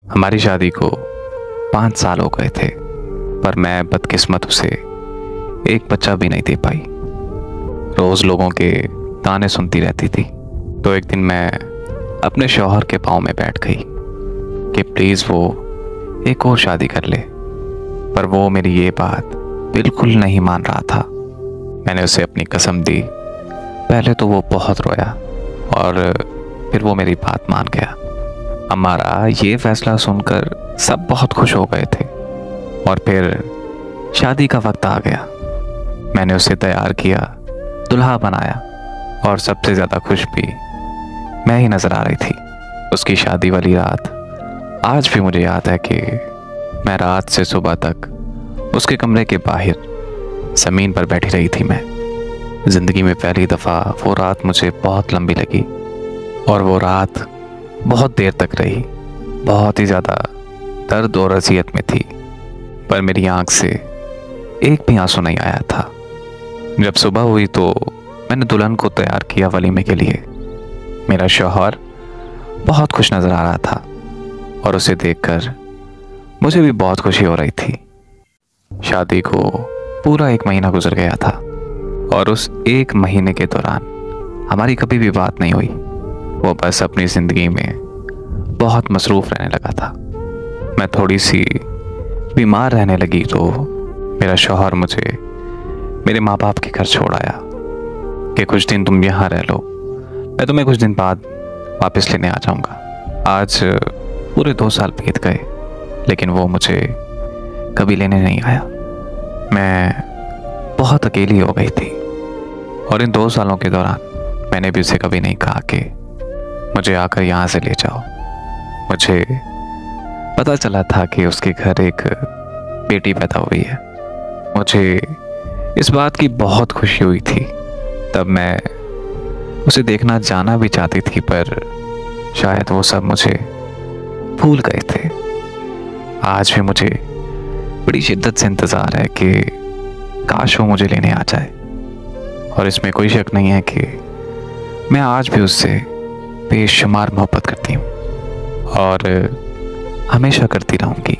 हमारी शादी को 5 साल हो गए थे, पर मैं बदकिस्मत उसे एक बच्चा भी नहीं दे पाई। रोज लोगों के ताने सुनती रहती थी। तो एक दिन मैं अपने शौहर के पाँव में बैठ गई कि प्लीज़ वो एक और शादी कर ले, पर वो मेरी ये बात बिल्कुल नहीं मान रहा था। मैंने उसे अपनी कसम दी। पहले तो वो बहुत रोया और फिर वो मेरी बात मान गया। हमारा ये फैसला सुनकर सब बहुत खुश हो गए थे और फिर शादी का वक्त आ गया। मैंने उसे तैयार किया, दुल्हा बनाया और सबसे ज़्यादा खुश भी मैं ही नज़र आ रही थी। उसकी शादी वाली रात आज भी मुझे याद है कि मैं रात से सुबह तक उसके कमरे के बाहर ज़मीन पर बैठी रही थी। मैं ज़िंदगी में पहली दफ़ा वो रात मुझे बहुत लंबी लगी और वो रात बहुत देर तक रही। बहुत ही ज़्यादा दर्द और अज़ियत में थी, पर मेरी आंख से एक भी आंसू नहीं आया था। जब सुबह हुई तो मैंने दुल्हन को तैयार किया वलीमे के लिए। मेरा शौहर बहुत खुश नज़र आ रहा था और उसे देखकर मुझे भी बहुत खुशी हो रही थी। शादी को पूरा 1 महीना गुजर गया था और उस 1 महीने के दौरान हमारी कभी भी बात नहीं हुई। वो बस अपनी ज़िंदगी में बहुत मसरूफ़ रहने लगा था। मैं थोड़ी सी बीमार रहने लगी तो मेरा शौहर मुझे मेरे माँ बाप के घर छोड़ आया कि कुछ दिन तुम यहाँ रह लो, मैं तुम्हें कुछ दिन बाद वापस लेने आ जाऊँगा। आज पूरे 2 साल बीत गए, लेकिन वो मुझे कभी लेने नहीं आया। मैं बहुत अकेली हो गई थी और इन 2 सालों के दौरान मैंने भी उसे कभी नहीं कहा कि मुझे आकर यहाँ से ले जाओ। मुझे पता चला था कि उसके घर एक बेटी पैदा हुई है। मुझे इस बात की बहुत खुशी हुई थी। तब मैं उसे देखना जाना भी चाहती थी, पर शायद वो सब मुझे भूल गए थे। आज भी मुझे बड़ी शिद्दत से इंतज़ार है कि काश वो मुझे लेने आ जाए। और इसमें कोई शक नहीं है कि मैं आज भी उससे बेशुमार मोहब्बत करती हूँ और हमेशा करती रहूँगी।